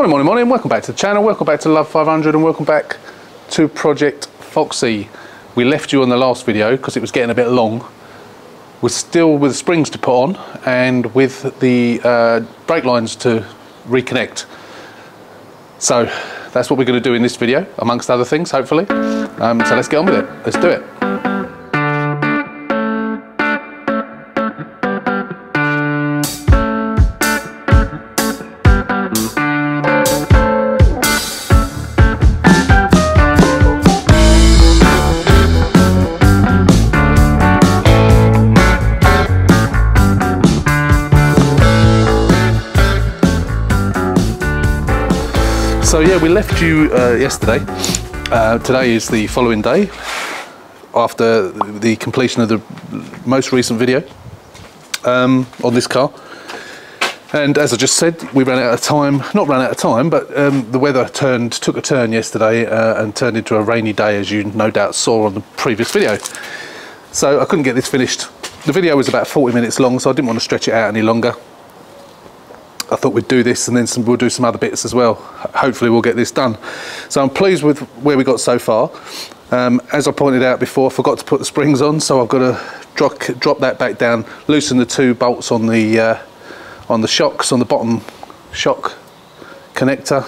Morning, welcome back to the channel, welcome back to Love 500 and welcome back to Project Foxy. We left you on the last video because it was getting a bit long. We're still with the springs to put on and with the brake lines to reconnect. So that's what we're going to do in this video, amongst other things, hopefully. So let's get on with it, let's do it. So yeah, we left you yesterday. Today is the following day after the completion of the most recent video on this car. And as I just said, we ran out of time, not ran out of time, but the weather took a turn yesterday and turned into a rainy day, as you no doubt saw on the previous video. So I couldn't get this finished. The video was about 40 minutes long, so I didn't want to stretch it out any longer. I thought we'd do this and then we'll do some other bits as well. Hopefully we'll get this done. So I'm pleased with where we got so far. As I pointed out before, I forgot to put the springs on, so I've got to drop that back down, loosen the two bolts on the shocks, on the bottom shock connector.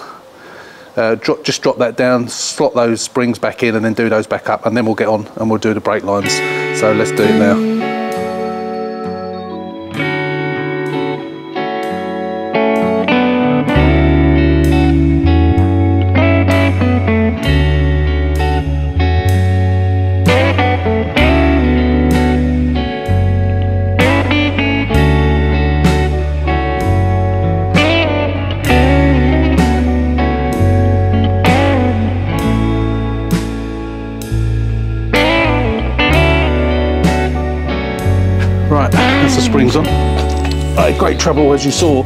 Just drop that down, slot those springs back in and then do those back up, and then we'll get on and we'll do the brake lines. So let's do it now. Right, that's the springs on. I had great trouble, as you saw,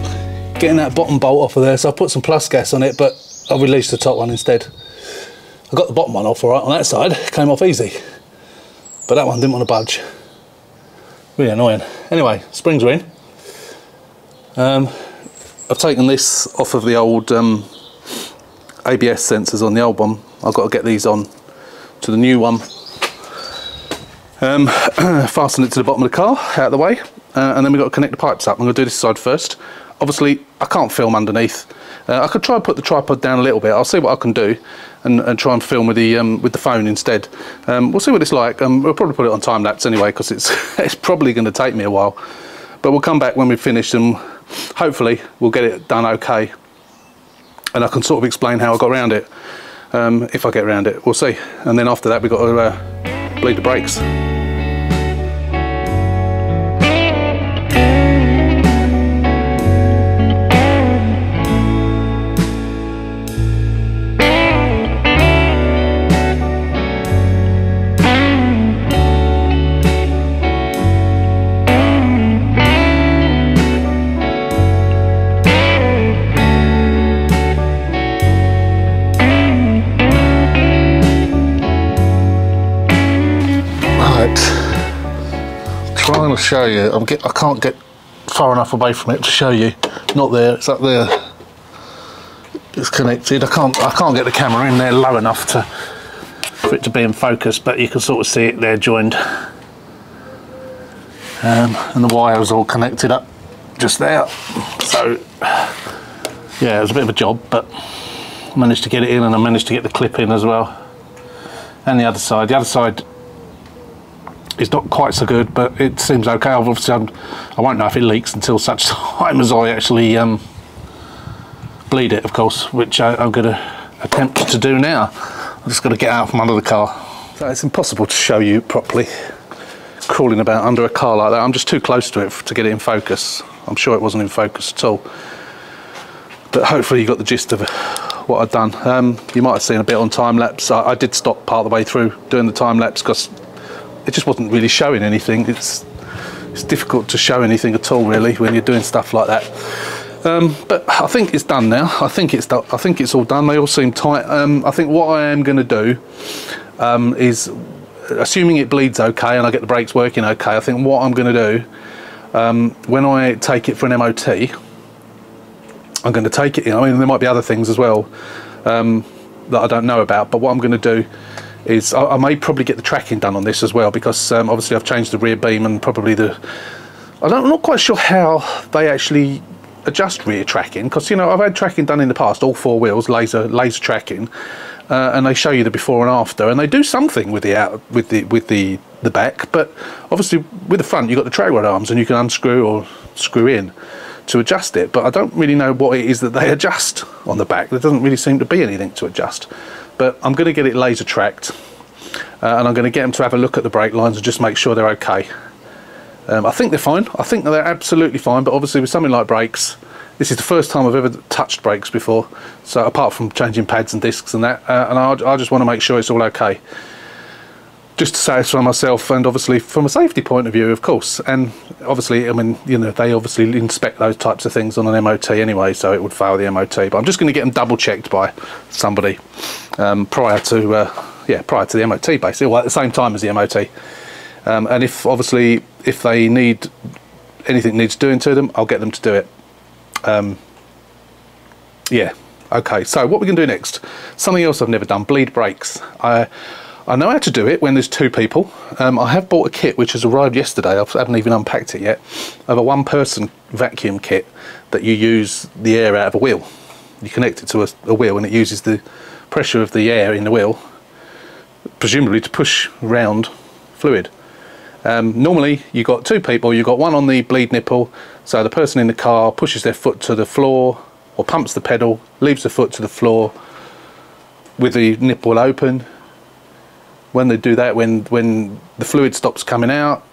getting that bottom bolt off of there, so I put some plus gas on it, but I released the top one instead. I got the bottom one off all right on that side, came off easy, but that one didn't want to budge. Really annoying. Anyway, springs are in. I've taken this off of the old ABS sensors on the old one. I've got to get these on to the new one. Fasten it to the bottom of the car, out of the way, and then we've got to connect the pipes up. I'm going to do this side first. Obviously I can't film underneath. I could try and put the tripod down a little bit. I'll see what I can do and try and film with the phone instead. We'll see what it's like. We'll probably put it on time lapse anyway, because it's probably going to take me a while, but we'll come back when we've finished and hopefully we'll get it done okay, and I can sort of explain how I got around it. If I get around it, we'll see. And then after that we've got to bleed the brakes. Trying to show you, I can't get far enough away from it to show you. Not there, it's up there. It's connected. I can't get the camera in there low enough for it to be in focus, but you can sort of see it there joined. And the wires all connected up just there. So yeah, it was a bit of a job, but I managed to get it in, and I managed to get the clip in as well. And the other side it's not quite so good, but it seems okay. Obviously I won't know if it leaks until such time as I actually bleed it, of course, which I'm going to attempt to do now. I've just got to get out from under the car. So it's impossible to show you properly crawling about under a car like that. I'm just too close to it to get it in focus. I'm sure it wasn't in focus at all, but hopefully you got the gist of what I've done. You might have seen a bit on time lapse. I did stop part of the way through doing the time lapse because it just wasn't really showing anything. It's difficult to show anything at all, really, when you're doing stuff like that. But I think it's done now. I think it's all done. They all seem tight. I think what I am going to do is, assuming it bleeds okay and I get the brakes working okay, I think what I'm going to do, when I take it for an MOT, I'm going to take it in. I mean, there might be other things as well that I don't know about, but what I'm going to do is I may probably get the tracking done on this as well, because obviously I've changed the rear beam and probably I'm not quite sure how they actually adjust rear tracking, because, you know, I've had tracking done in the past, all 4 wheels, laser tracking, and they show you the before and after, and they do something with the back, but obviously with the front you've got the drag rod arms and you can unscrew or screw in to adjust it, but I don't really know what it is that they adjust on the back. There doesn't really seem to be anything to adjust, but I'm going to get it laser tracked, and I'm going to get them to have a look at the brake lines and just make sure they're okay. I think they're fine. I think they're absolutely fine, but obviously with something like brakes, this is the first time I've ever touched brakes before, so apart from changing pads and discs and that, and I just want to make sure it's all okay, just to satisfy myself, and obviously from a safety point of view, of course. And obviously, I mean, you know, they obviously inspect those types of things on an MOT anyway, so it would fail the MOT, but I'm just going to get them double checked by somebody prior to the MOT, basically, well, at the same time as the MOT. And if they need anything needs doing to them, I'll get them to do it. Yeah, okay, so what we're going to do next, something else I've never done, bleed brakes. I know how to do it when there's 2 people. I have bought a kit which has arrived yesterday. I haven't even unpacked it yet, of a 1-person vacuum kit that you use the air out of a wheel. You connect it to a wheel and it uses the pressure of the air in the wheel, presumably to push round fluid. Normally you've got 2 people, you've got one on the bleed nipple, so the person in the car pushes their foot to the floor or pumps the pedal, leaves the foot to the floor with the nipple open. When they do that, when the fluid stops coming out,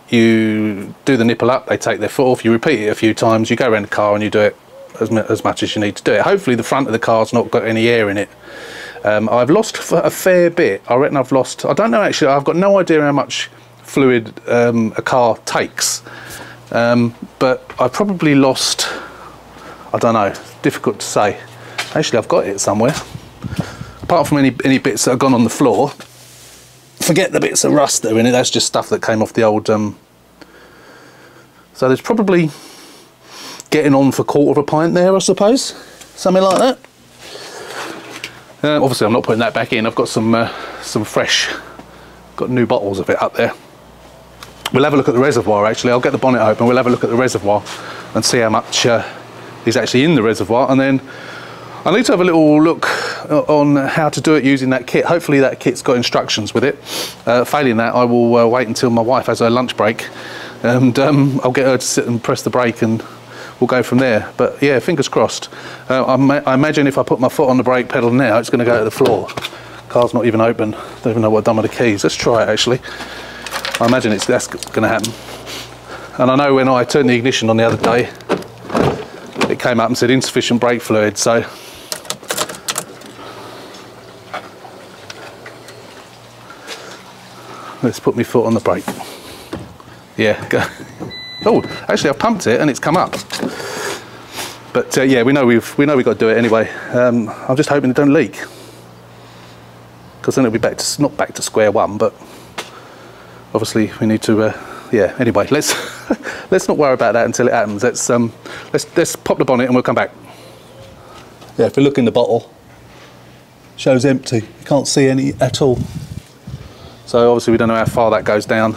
you do the nipple up, they take their foot off, you repeat it a few times, you go around the car and you do it as much as you need to do it. Hopefully the front of the car's not got any air in it. I've lost a fair bit. I reckon I've lost, I don't know actually, I've got no idea how much fluid a car takes, but I probably lost, I don't know, difficult to say. Actually I've got it somewhere, apart from any bits that have gone on the floor. Forget the bits of rust that are in it, that's just stuff that came off the old so there's probably getting on for 1/4 pint there, I suppose, something like that. Obviously I'm not putting that back in, I've got some fresh, got new bottles of it up there. We'll have a look at the reservoir actually, I'll get the bonnet open, we'll have a look at the reservoir and see how much is actually in the reservoir, and then I need to have a little look on how to do it using that kit. Hopefully that kit's got instructions with it. Failing that, I will wait until my wife has her lunch break, and I'll get her to sit and press the brake and we'll go from there. But yeah, fingers crossed. I imagine if I put my foot on the brake pedal now, it's going to go to the floor. Car's not even open. Don't even know what I've done with the keys. Let's try it actually. I imagine that's going to happen. And I know when I turned the ignition on the other day, it came up and said insufficient brake fluid, so let's put my foot on the brake. Yeah, go. Oh, actually I've pumped it and it's come up. But yeah, we know we've got to do it anyway. I'm just hoping it don't leak, because then it'll be back to, not back to square one, but obviously we need to yeah, anyway, let's let's not worry about that until it happens. Let's pop the bonnet and we'll come back. Yeah, if you look in the bottle, it shows empty. You can't see any at all. So obviously we don't know how far that goes down.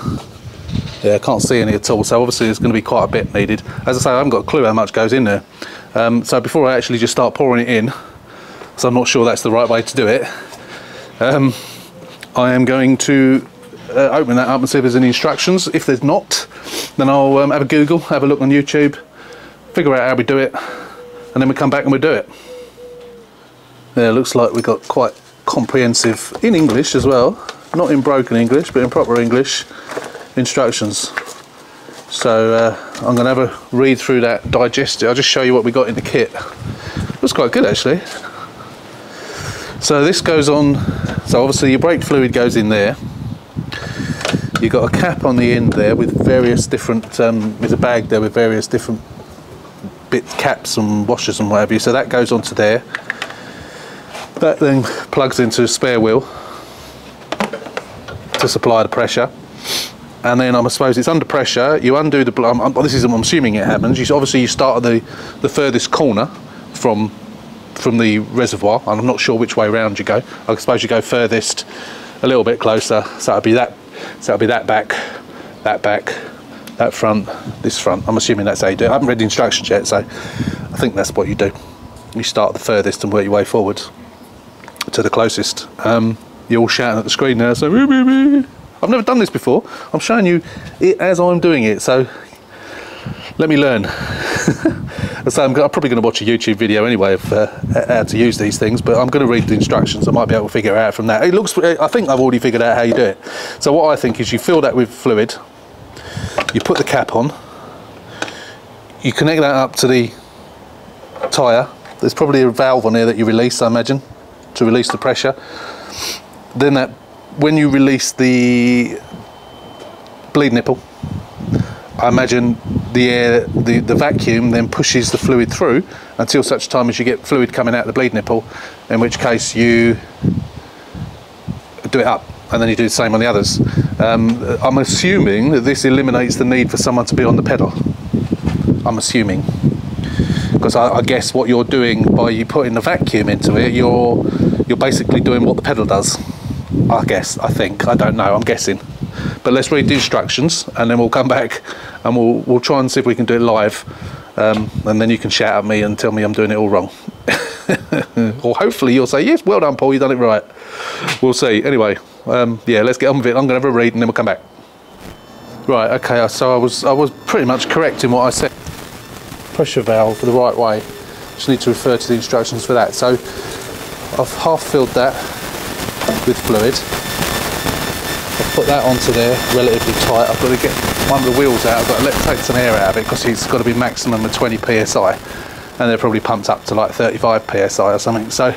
Yeah, I can't see any at all. So obviously there's going to be quite a bit needed. As I say, I haven't got a clue how much goes in there. So before I actually just start pouring it in, so I'm not sure that's the right way to do it, I am going to open that up and see if there's any instructions. If there's not, then I'll have a Google, have a look on YouTube, figure out how we do it, and then we come back and we do it. Yeah, it looks like we've got quite comprehensive, in English as well, not in broken English, but in proper English, instructions. So I'm going to have a read through that, digest it. I'll just show you what we got in the kit. Looks quite good actually. So this goes on, so obviously your brake fluid goes in there. You've got a cap on the end there with various different, there's a bag there with various different bits, caps and washers and whatever, so that goes onto there. That then plugs into a spare wheel to supply the pressure, and then I suppose it's under pressure, you undo the, this is, I'm assuming it happens, obviously you start at the furthest corner, from the reservoir, and I'm not sure which way around you go. I suppose you go furthest a little bit closer, so it'll be that back, that front, this front. I'm assuming that's how you do it. I haven't read the instructions yet, so I think that's what you do. You start the furthest and work your way forward to the closest. You're all shouting at the screen now, so I've never done this before. I'm showing you it as I'm doing it, so let me learn. So I'm probably going to watch a YouTube video anyway of how to use these things, but I'm going to read the instructions. I might be able to figure it out from that. I think I've already figured out how you do it. So what I think is you fill that with fluid, you put the cap on, you connect that up to the tyre. There's probably a valve on here that you release, I imagine, to release the pressure. Then when you release the bleed nipple, I imagine the air, the vacuum then pushes the fluid through until such time as you get fluid coming out of the bleed nipple, in which case you do it up, and then you do the same on the others. I'm assuming that this eliminates the need for someone to be on the pedal. I'm assuming, because I guess what you're doing by you putting the vacuum into it, you're basically doing what the pedal does. I think, I don't know, I'm guessing. But let's read the instructions, and then we'll come back and we'll try and see if we can do it live, and then you can shout at me and tell me I'm doing it all wrong. Or hopefully you'll say, yes, well done Paul, you've done it right. We'll see. Anyway, yeah, let's get on with it. I'm going to have a read and then we'll come back. Right, okay, so I was pretty much correct in what I said. Pressure valve the right way. Just need to refer to the instructions for that. So I've half filled that with fluid. I've put that onto there relatively tight. I've got to get one of the wheels out. I've got to take some air out of it because it's got to be maximum of 20 psi, and they're probably pumped up to like 35 psi or something. So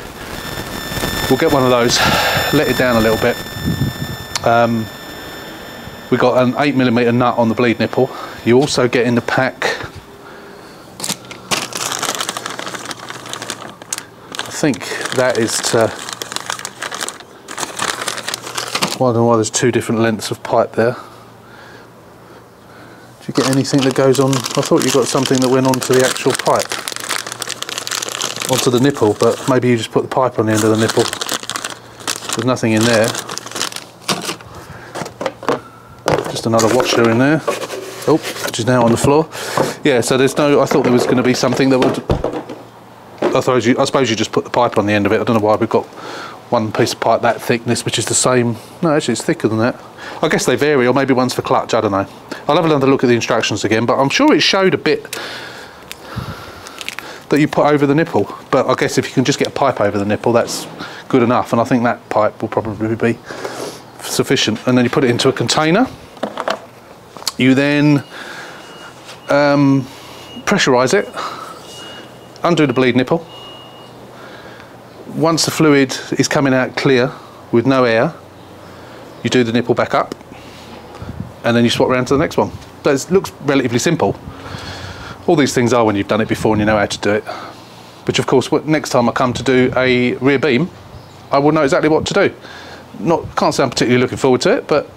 we'll get one of those, let it down a little bit. We've got an 8mm nut on the bleed nipple. You also get in the pack, I think that is to, well, I don't know why there's two different lengths of pipe there. Do you get anything that goes on? I thought you got something that went onto the actual pipe, onto the nipple, but maybe you just put the pipe on the end of the nipple. There's nothing in there. Just another washer in there. Oh, which is now on the floor. Yeah, so there's no, I thought there was going to be something that would, I suppose you just put the pipe on the end of it. I don't know why we've got one piece of pipe that thickness, which is the same. No, actually it's thicker than that. I guess they vary, or maybe one's for clutch, I don't know. I'll have another look at the instructions again, but I'm sure it showed a bit that you put over the nipple. But I guess if you can just get a pipe over the nipple, that's good enough, and I think that pipe will probably be sufficient. And then you put it into a container. You then pressurise it, undo the bleed nipple. Once the fluid is coming out clear with no air, you do the nipple back up, and then you swap around to the next one. So it looks relatively simple. All these things are when you've done it before and you know how to do it. Which of course, next time I come to do a rear beam, I will know exactly what to do. Can't say I'm particularly looking forward to it, but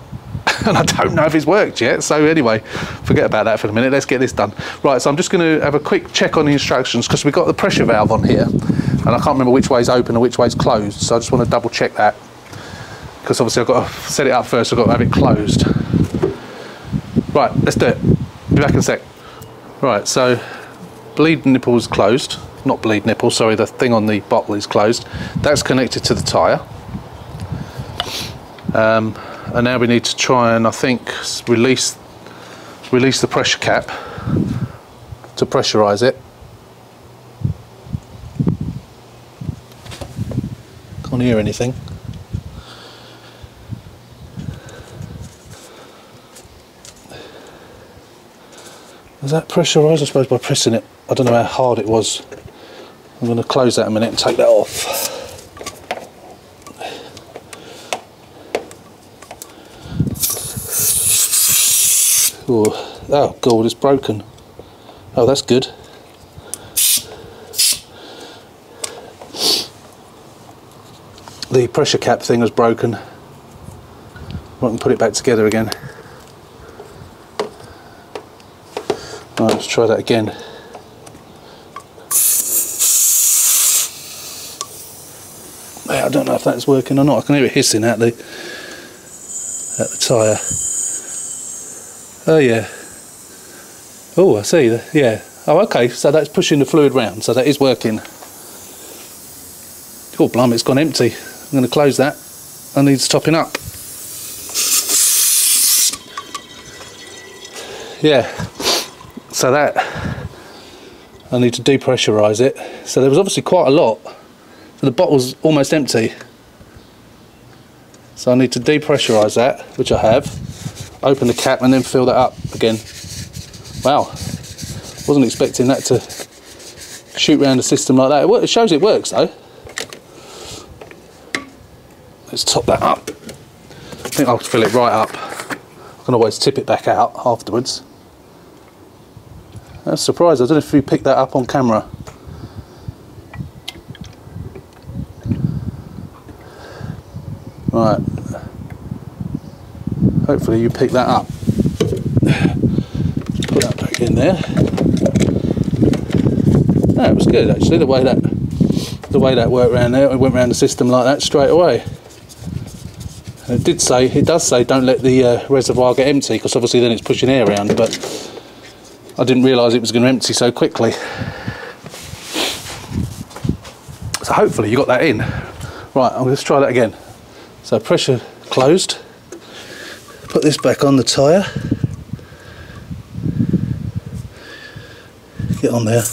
and I don't know if it's worked yet, so anyway, forget about that for a minute. Let's get this done. Right, so I'm just going to have a quick check on the instructions, because we've got the pressure valve on here, and I can't remember which way's open or which way's closed, so I just want to double check that, because obviously I've got to set it up first, I've got to have it closed. Right, let's do it. Be back in a sec. Right, so bleed nipple is closed. Not bleed nipple, sorry, the thing on the bottle is closed. That's connected to the tyre. And now we need to try and, I think, release the pressure cap to pressurise it. Can't hear anything. Is that pressurised? I suppose by pressing it. I don't know how hard it was. I'm going to close that a minute and take that off. Oh god, it's broken. Oh, that's good. The pressure cap thing was broken. I can put it back together again. Right, let's try that again. I don't know if that's working or not. I can hear it hissing at the tyre. Oh yeah. Oh, I see. Yeah. Oh, okay. So that's pushing the fluid round. So that is working. Oh, blimey, it's gone empty. I'm going to close that. I need topping up. Yeah. So that I need to depressurise it. So there was obviously quite a lot. So the bottle's almost empty. So I need to depressurise that, which I have. Open the cap and then fill that up again. Wow. Wasn't expecting that to shoot around the system like that. It shows it works though. Let's top that up. I think I'll fill it right up. I can always tip it back out afterwards. I was surprised. I don't know if you picked that up on camera. Right. Hopefully you pick that up. Put that back in there. That was good actually. The way that worked around there, it went around the system like that straight away. And it does say don't let the reservoir get empty, because obviously then it's pushing air around, but I didn't realise it was going to empty so quickly. So hopefully you got that in. Right, I'm going to try that again. So pressure closed. Put this back on the tyre. Get on there.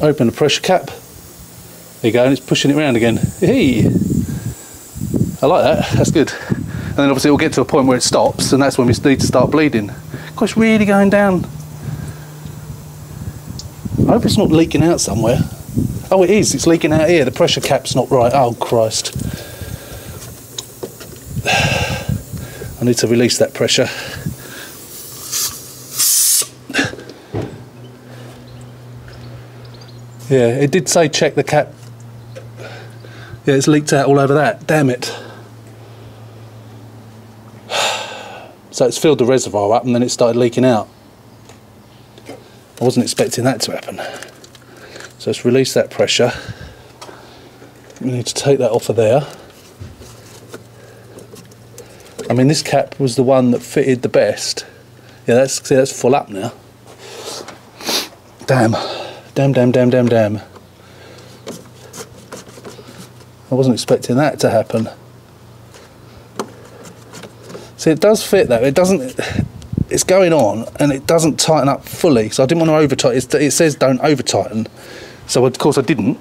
Open the pressure cap. There you go, and it's pushing it around again. Hey! I like that, that's good. And then obviously it will get to a point where it stops, and that's when we need to start bleeding. God, it's really going down. I hope it's not leaking out somewhere. Oh, it is, it's leaking out here. The pressure cap's not right. Oh, Christ. I need to release that pressure. Yeah, it did say check the cap. Yeah, it's leaked out all over that. Damn it. So it's filled the reservoir up and then it started leaking out. I wasn't expecting that to happen. So let's release that pressure. We need to take that off of there. I mean, this cap was the one that fitted the best. Yeah, that's full up now. Damn. Damn. I wasn't expecting that to happen. See, it does fit though. It doesn't. It's going on and it doesn't tighten up fully. So I didn't want to over tighten. It says don't over tighten. So of course I didn't.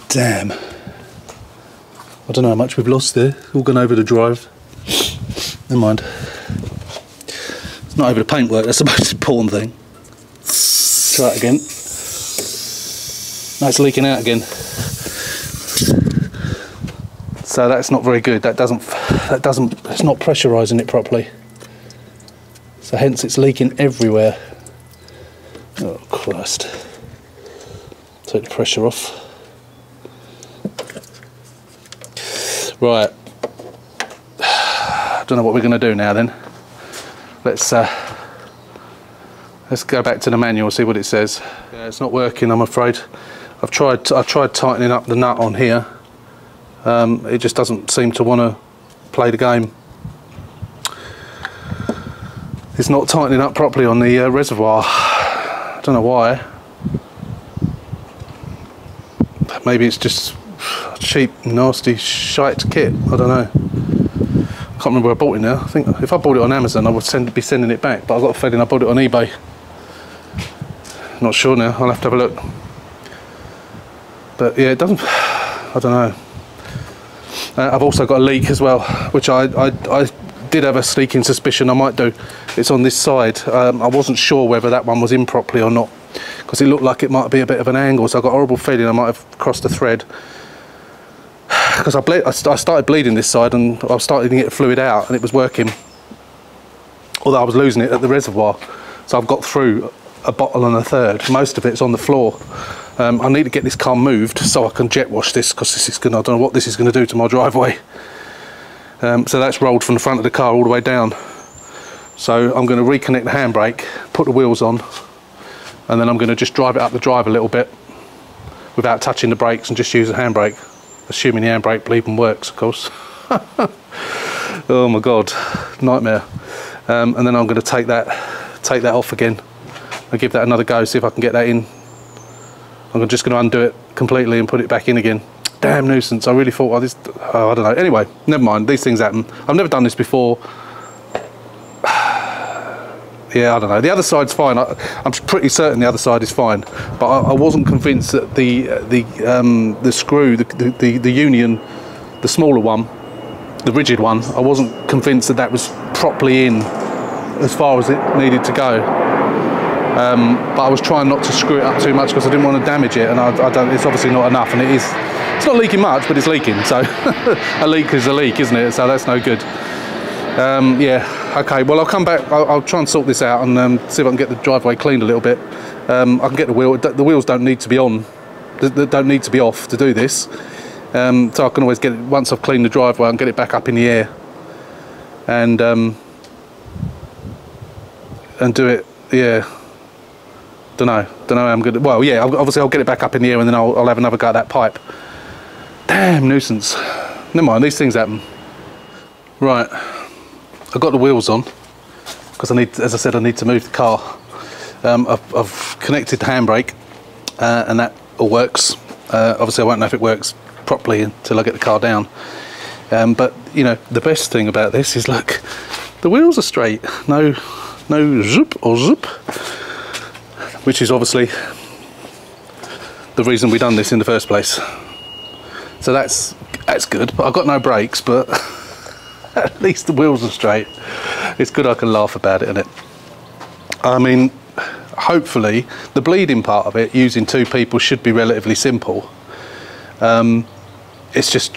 Damn. I don't know how much we've lost there. It's all gone over the drive. Never mind. It's not over the paintwork. That's the most important thing. Try it again. No, it's leaking out again. So that's not very good. It's not pressurising it properly. So hence it's leaking everywhere. Oh Christ. Take the pressure off. Right. I don't know what we're going to do now then. Let's go back to the manual, see what it says. Yeah, it's not working, I'm afraid. I've tried tightening up the nut on here. It just doesn't seem to want to play the game. It's not tightening up properly on the reservoir. I don't know why. Maybe it's just cheap, nasty, shite kit. I don't know. I can't remember where I bought it now. I think if I bought it on Amazon, I would be sending it back. But I've got a feeling I bought it on eBay. Not sure now. I'll have to have a look. But yeah, it doesn't. I don't know. I've also got a leak as well, which I did have a sneaking suspicion I might do. It's on this side. I wasn't sure whether that one was in properly or not, because it looked like it might be a bit of an angle, so I got a horrible feeling I might have crossed the thread. Because I started bleeding this side and I was starting to get fluid out and it was working. Although I was losing it at the reservoir. So I've got through a bottle and a third. Most of it's on the floor. I need to get this car moved so I can jet wash this, because this is I don't know what this is going to do to my driveway. So that's rolled from the front of the car all the way down. So I'm going to reconnect the handbrake, put the wheels on, and then I'm going to just drive it up the drive a little bit without touching the brakes and just use a handbrake, assuming the handbrake even works, of course. Oh my god, nightmare. And then I'm going to take that off again. I'll give that another go, see if I can get that in. I'm just going to undo it completely and put it back in again. Damn nuisance. I really thought, I don't know. Anyway, never mind, these things happen. I've never done this before. Yeah, I don't know. The other side's fine. I'm pretty certain the other side is fine, but I wasn't convinced that the screw, the union, the smaller one, the rigid one, I wasn't convinced that that was properly in as far as it needed to go. But I was trying not to screw it up too much because I didn't want to damage it, and I don't. It's obviously not enough, and it's not leaking much, but it's leaking. So a leak is a leak, isn't it? So that's no good. Yeah. Okay, well I'll come back, I'll try and sort this out and see if I can get the driveway cleaned a little bit. I can get the wheels don't need to be on, they don't need to be off to do this. So I can always get it, once I've cleaned the driveway, I can get it back up in the air and do it, yeah. Don't know how I'm going to, well yeah, obviously I'll get it back up in the air and then I'll have another go at that pipe. Damn nuisance. Never mind, these things happen. Right. I've got the wheels on because I need, as I said, I need to move the car. I've connected the handbrake and that all works. Obviously I won't know if it works properly until I get the car down. But you know, the best thing about this is, look, the wheels are straight. No zoop or zoop, which is obviously the reason we done this in the first place. So that's good. But I've got no brakes, but at least the wheels are straight. It's good I can laugh about it, isn't it? I mean, hopefully the bleeding part of it using two people should be relatively simple. It's just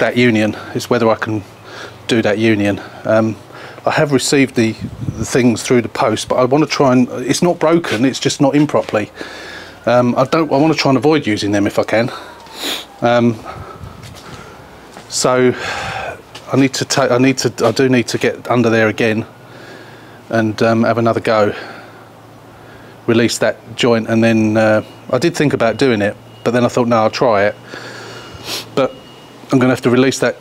that union. It's whether I can do that union. I have received the things through the post, but I want to try and, it's not broken, it's just not in properly. I want to try and avoid using them if I can. So I do need to get under there again and have another go, release that joint, and then I did think about doing it, but then I thought no, I'll try it, but I'm going to have to release that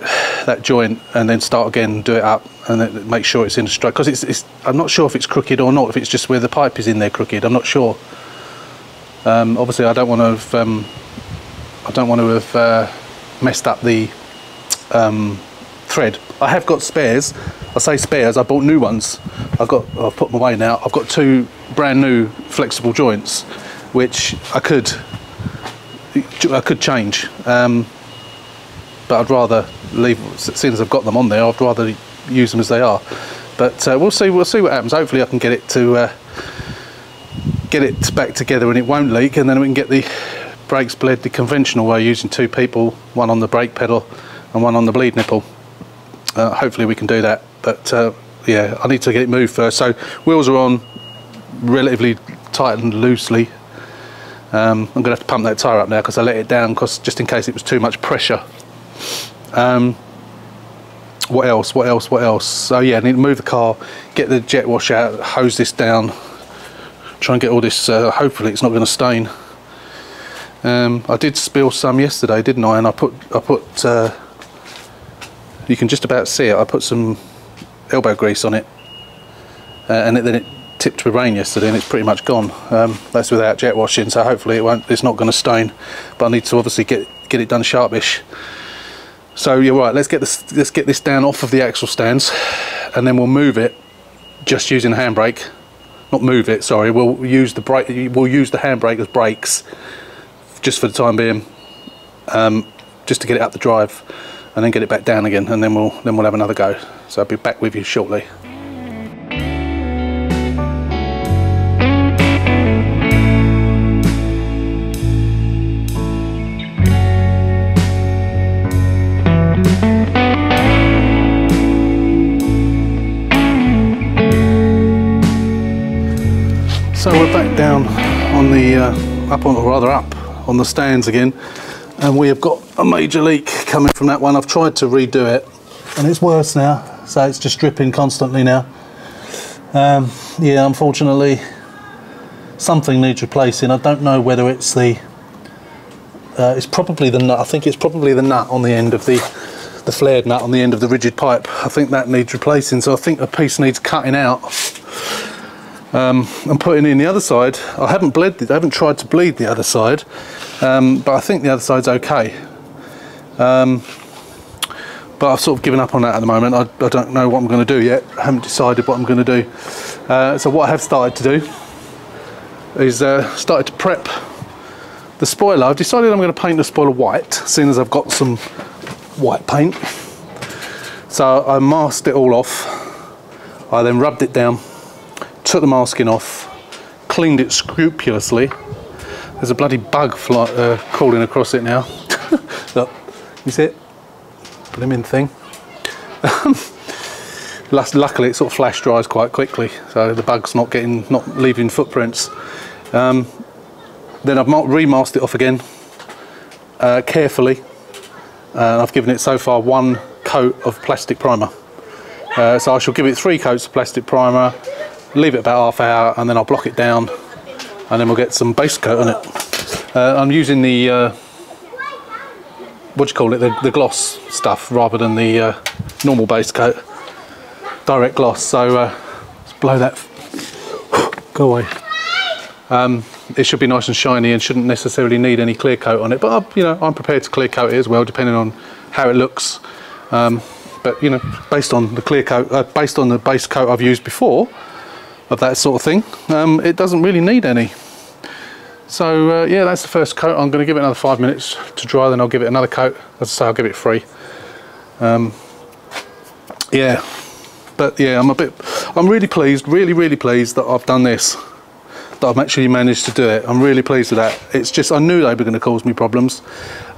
joint and then start again and do it up and then make sure it's in a straight, because I'm not sure if it's crooked or not, if it's just where the pipe is in there crooked, I'm not sure. Obviously I don't want to have messed up the thread. I have got spares. I say spares, I bought new ones. I've put them away now. I've got two brand new flexible joints which I could change, but I'd rather leave, seeing as I've got them on there, I'd rather use them as they are. But we'll see what happens. Hopefully I can get it to get it back together and it won't leak, and then we can get the brakes bled the conventional way, using two people, one on the brake pedal and one on the bleed nipple. Hopefully we can do that, but yeah, I need to get it moved first. So wheels are on, relatively tight and loosely. I'm going to have to pump that tyre up now because I let it down just in case it was too much pressure. What else? So yeah, I need to move the car, get the jet wash out, hose this down, try and get all this, hopefully it's not going to stain. I did spill some yesterday, didn't I? And I put you can just about see it, I put some elbow grease on it, and then it tipped with rain yesterday and it's pretty much gone. That's without jet washing, so hopefully it's not going to stain, but I need to obviously get it done sharpish. So you're right, let's get this down off of the axle stands, and then we'll move it just using the handbrake. Not move it, sorry, we'll use the handbrake as brakes just for the time being, just to get it up the drive, and then get it back down again, and then we'll have another go. So I'll be back with you shortly. So we're back down on the up on the stands again, and we have got a major leak coming from that one. I've tried to redo it and it's worse now, so it's just dripping constantly now. Yeah, unfortunately something needs replacing. I don't know whether it's the It's probably the nut. I think it's probably the nut on the end of the flared nut on the end of the rigid pipe. I think that needs replacing, so I think a piece needs cutting out and putting in the other side. I haven't tried to bleed the other side, but I think the other side's okay. But I've sort of given up on that at the moment. I don't know what I'm going to do yet. I haven't decided what I'm going to do. So what I have started to do is started to prep the spoiler. I've decided I'm going to paint the spoiler white, seeing as I've got some white paint. So I masked it all off. I then rubbed it down, took the masking off, cleaned it scrupulously. There's a bloody bug crawling across it now. Look, you see it? Blimmin' thing. Luckily it sort of flash dries quite quickly, so the bug's not leaving footprints. Then I've remasked it off again carefully. I've given it so far 1 coat of plastic primer. So I shall give it 3 coats of plastic primer, leave it about half hour, and then I'll block it down, and then we'll get some base coat on it. I'm using the what do you call it, the gloss stuff rather than the normal base coat, direct gloss. So let's blow that, go away. It should be nice and shiny and shouldn't necessarily need any clear coat on it, but you know, I'm prepared to clear coat it as well, depending on how it looks. But you know, based on the clear coat, based on the base coat I've used before of that sort of thing, it doesn't really need any. So yeah, that's the first coat. I'm going to give it another 5 minutes to dry, then I'll give it another coat. As I say, I'll give it 3. Yeah, but yeah, I'm really pleased, really pleased that I've done this, that I've actually managed to do it. I'm really pleased with that. It's just, I knew they were going to cause me problems,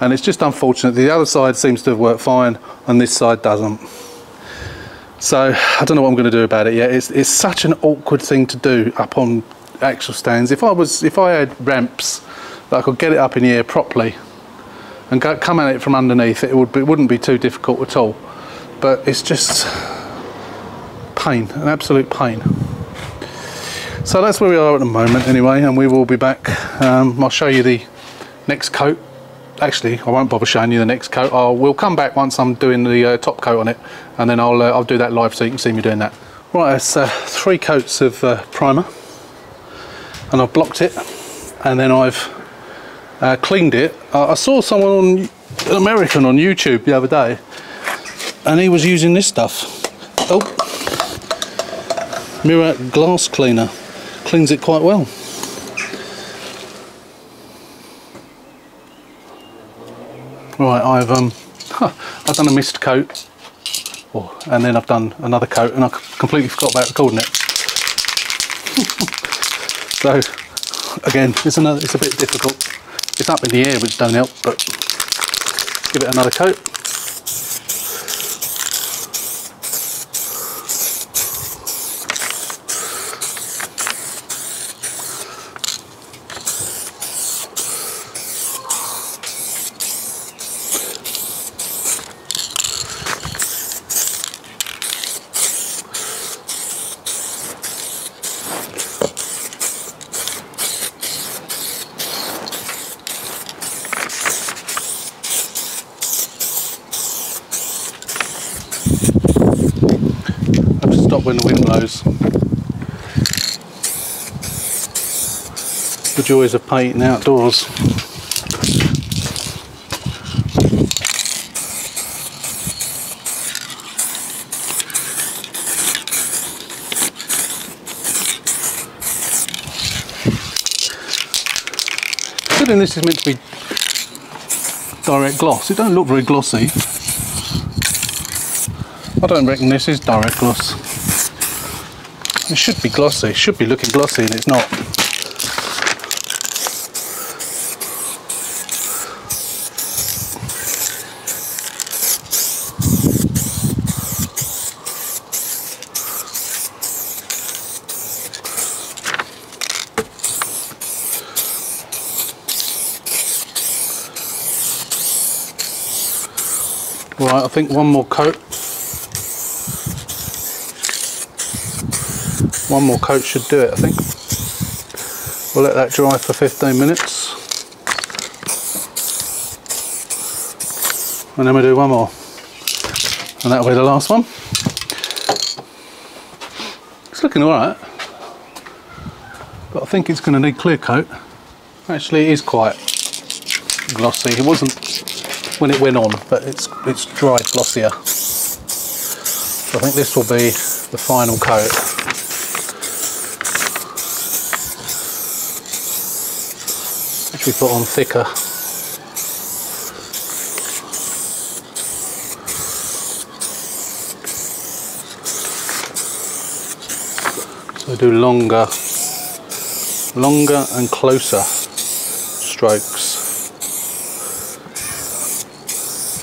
and it's just unfortunate. The other side seems to have worked fine and this side doesn't. So I don't know what I'm going to do about it yet. It's such an awkward thing to do up on axle stands. If I had ramps that I could get it up in the air properly and come at it from underneath, it wouldn't be too difficult at all. But it's just pain, an absolute pain. So that's where we are at the moment anyway, and we will be back. I'll show you the next coat. Actually, I won't bother showing you the next coat. We'll come back once I'm doing the top coat on it, and then I'll do that live so you can see me doing that. Right, it's 3 coats of primer, and I've blocked it, and then I've cleaned it. I saw someone an American on YouTube the other day, and he was using this stuff. Oh, mirror glass cleaner, cleans it quite well. Right, I've done a mist coat, and then I've done another coat, and I completely forgot about recording it. So again, it's a bit difficult. It's up in the air, which don't help, but give it another coat. When the wind blows. The joys of painting outdoors. Considering this is meant to be direct gloss, it don't look very glossy. I don't reckon this is direct gloss. It should be glossy, it should be looking glossy, and it's not. Right, I think one more coat. One more coat should do it, I think. We'll let that dry for 15 minutes. and then we'll do one more, and that'll be the last one. It's looking alright, but I think it's going to need clear coat. Actually, it is quite glossy. It wasn't when it went on, but it's dried glossier. So I think this will be the final coat. Which we put on thicker. So do longer and closer strokes.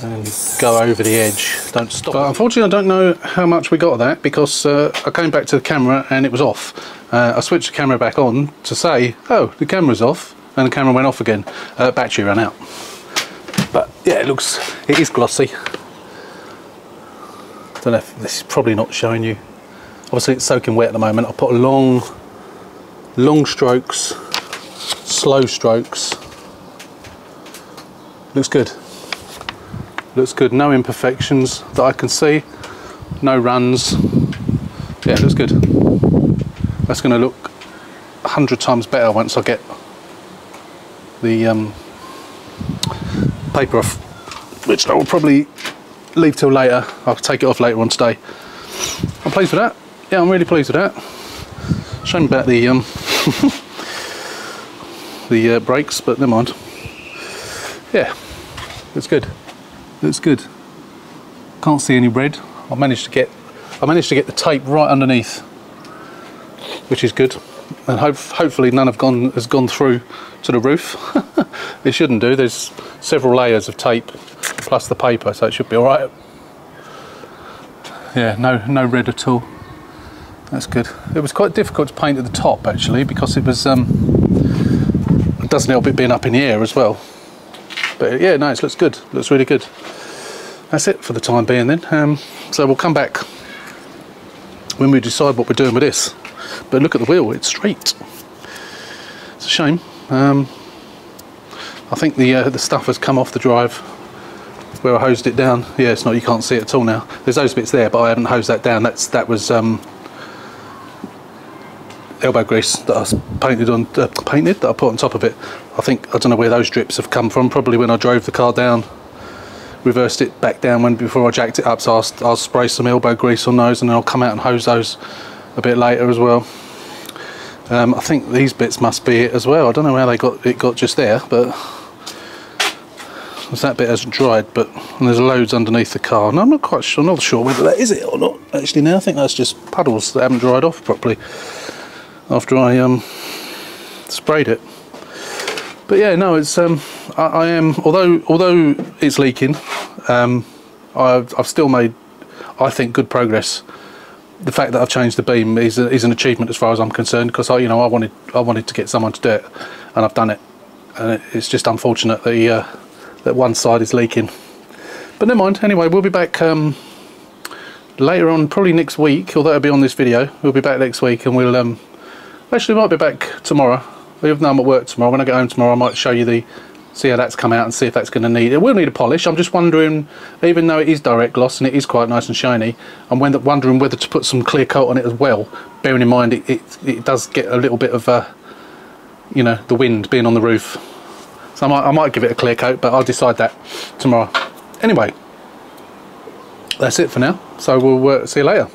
And go over the edge, don't stop. But unfortunately I don't know how much we got of that, because I came back to the camera and it was off. I switched the camera back on to say, oh, the camera's off, and the camera went off again. Battery ran out. But yeah, it is glossy. Don't know if this is probably not showing you. Obviously it's soaking wet at the moment. I put long strokes, slow strokes. Looks good. Looks good, no imperfections that I can see, no runs. Yeah, it looks good. That's going to look 100 times better once I get the paper off, which I will probably leave till later. I'll take it off later on today. I'm pleased with that. Yeah, I'm really pleased with that. Shame about the the brakes, but never mind. Yeah, looks good. Looks good. Can't see any red. I managed to get the tape right underneath, which is good, and hopefully none has gone through to the roof. It shouldn't do. There's several layers of tape plus the paper, so it should be all right. Yeah, no red at all. That's good. It was quite difficult to paint at the top actually, because it was it doesn't help it being up in the air as well. But yeah, no, it looks good. Looks really good. That's it for the time being then. So we'll come back when we decide what we're doing with this. But look at the wheel, it's straight. It's a shame. I think the stuff has come off the drive where I hosed it down. Yeah, it's not. You can't see it at all now. There's those bits there, but I haven't hosed that down. That was elbow grease that I painted that I put on top of it. I don't know where those drips have come from. Probably when I drove the car down, reversed it back down before I jacked it up. So I'll spray some elbow grease on those, and then I'll come out and hose those a bit later as well. I think these bits must be it as well. I don't know how it got just there, but that bit hasn't dried. But and there's loads underneath the car, and I'm not quite sure. I'm not sure whether that is it or not. Actually, now I think that's just puddles that haven't dried off properly after I sprayed it. But yeah, no, it's I am, although it's leaking, I've still made, I think, good progress. The fact that I've changed the beam is an achievement as far as I'm concerned, because I wanted to get someone to do it, and I've done it. And it's just unfortunate that that one side is leaking. But never mind. Anyway, we'll be back later on, probably next week, although it'll be on this video. We'll be back next week, and we'll actually might be back tomorrow. Even though I'm at work tomorrow, when I get home tomorrow, I might show you see how that's come out and see if that's going to need. It will need a polish. I'm just wondering, even though it is direct gloss and it is quite nice and shiny, I'm wondering whether to put some clear coat on it as well. Bearing in mind it does get a little bit of you know, the wind being on the roof. So I might give it a clear coat, but I'll decide that tomorrow. Anyway, that's it for now. So we'll see you later.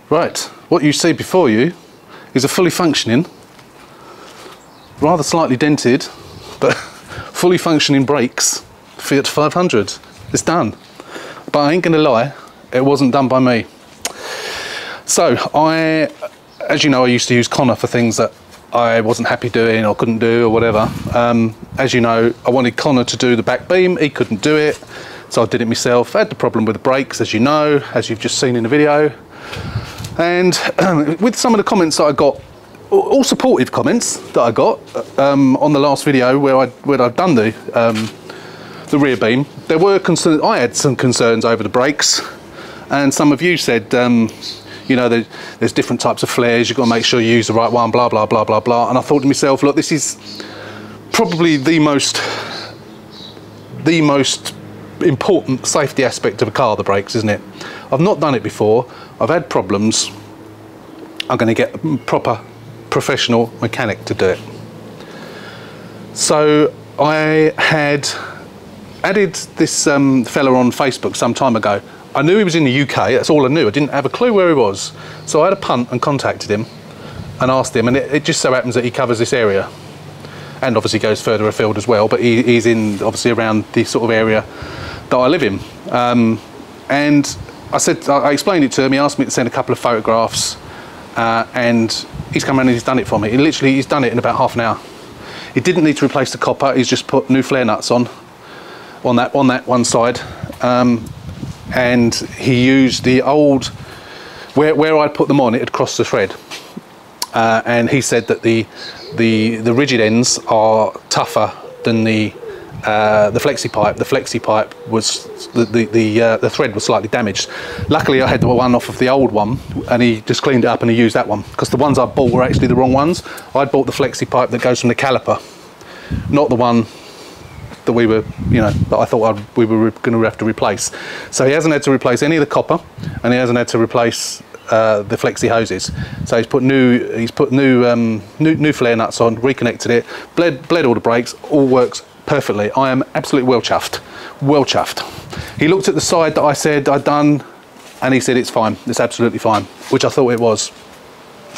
Right, what you see before you is a fully functioning, rather slightly dented, but fully functioning brakes Fiat 500. It's done. But I ain't gonna lie, it wasn't done by me. So as you know, I used to use Connor for things that I wasn't happy doing or couldn't do or whatever. As you know, I wanted Connor to do the back beam, he couldn't do it, so I did it myself. I had the problem with the brakes, as you know, as you've just seen in the video. And with some of the comments that I got, all supportive comments that I got on the last video where I'd done the rear beam, there were concerns. I had some concerns over the brakes, and some of you said, you you know, there's different types of flares, you've got to make sure you use the right one, blah blah blah blah blah. And I thought to myself, look, this is probably the most important safety aspect of a car, the brakes, isn't it? I've not done it before, I've had problems. I'm going to get a proper professional mechanic to do it. So I had added this fella on Facebook some time ago. I knew he was in the UK, that's all I knew. I didn't have a clue where he was. So I had a punt and contacted him and asked him, and it just so happens that he covers this area. And obviously goes further afield as well, but he's in obviously around the sort of area that I live in. And I explained it to him, he asked me to send a couple of photographs, and he's come around and he's done it for me. He's done it in about half an hour. He didn't need to replace the copper, he's just put new flare nuts on that one side. And he used the old, where I'd put them on, it had crossed the thread. And he said that the rigid ends are tougher than the flexi pipe. The flexi pipe was the thread was slightly damaged. Luckily I had the one off of the old one, and he just cleaned it up and he used that one, because the ones I bought were actually the wrong ones. I'd bought the flexi pipe that goes from the caliper, not the one that we were, you know, that I thought we were going to have to replace. So he hasn't had to replace any of the copper, and he hasn't had to replace the flexi hoses. So he's put new flare nuts on, reconnected it, bled all the brakes, all works perfectly. I am absolutely well chuffed. He looked at the side that I said I'd done, and he said it's fine, it's absolutely fine, which I thought it was,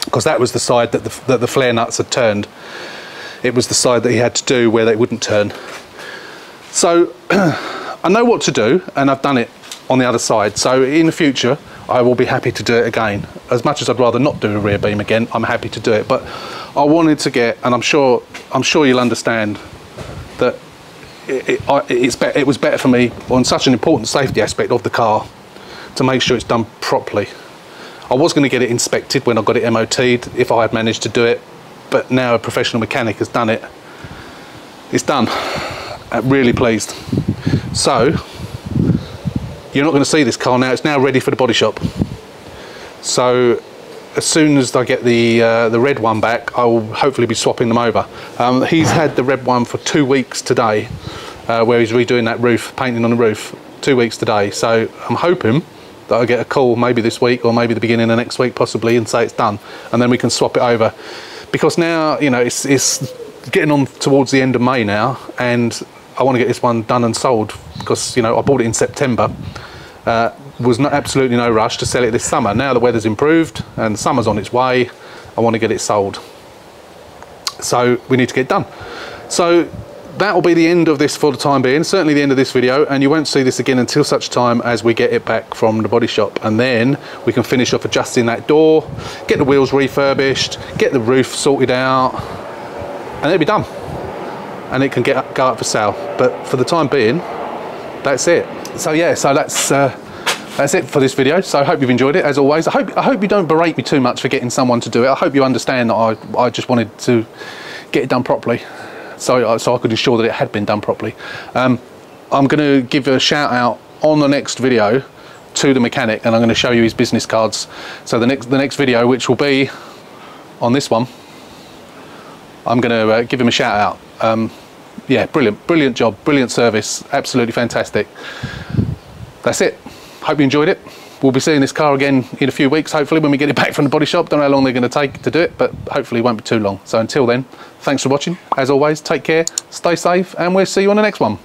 because that was the side that the flare nuts had turned. It was the side that he had to do where they wouldn't turn. So I know what to do, and I've done it on the other side. So in the future I will be happy to do it again. As much as I'd rather not do a rear beam again, I'm happy to do it. But I wanted to get, and I'm sure you'll understand that it was better for me on such an important safety aspect of the car to make sure it's done properly. I was going to get it inspected when I got it MOT'd if I had managed to do it, but now a professional mechanic has done it. It's done. I'm really pleased. So you're not going to see this car now. It's now ready for the body shop. So as soon as I get the red one back, I will hopefully be swapping them over. He's had the red one for 2 weeks today, where he's redoing that roof, painting on the roof. 2 weeks today. So I'm hoping that I'll get a call maybe this week, or maybe the beginning of next week possibly, and say it's done, and then we can swap it over. Because now, you know, it's getting on towards the end of May now, and I want to get this one done and sold, because, you know, I bought it in September. Was absolutely no rush to sell it this summer. Now the weather's improved and summer's on its way, I want to get it sold. So we need to get it done. So that will be the end of this for the time being, certainly the end of this video, and you won't see this again until such time as we get it back from the body shop, and then we can finish off adjusting that door, get the wheels refurbished, get the roof sorted out, and it'll be done. And it can go up for sale. But for the time being, that's it. So yeah, so that's it for this video. So I hope you've enjoyed it, as always. I hope you don't berate me too much for getting someone to do it. I hope you understand that I just wanted to get it done properly, so I could ensure that it had been done properly. I'm going to give a shout out on the next video to the mechanic, and I'm going to show you his business cards. So the next video, which will be on this one, I'm going to give him a shout out. Yeah, brilliant job, brilliant service, absolutely fantastic. That's it. Hope you enjoyed it. We'll be seeing this car again in a few weeks, hopefully, when we get it back from the body shop. Don't know how long they're going to take to do it, but hopefully it won't be too long. So until then, thanks for watching. As always, take care, stay safe, and we'll see you on the next one.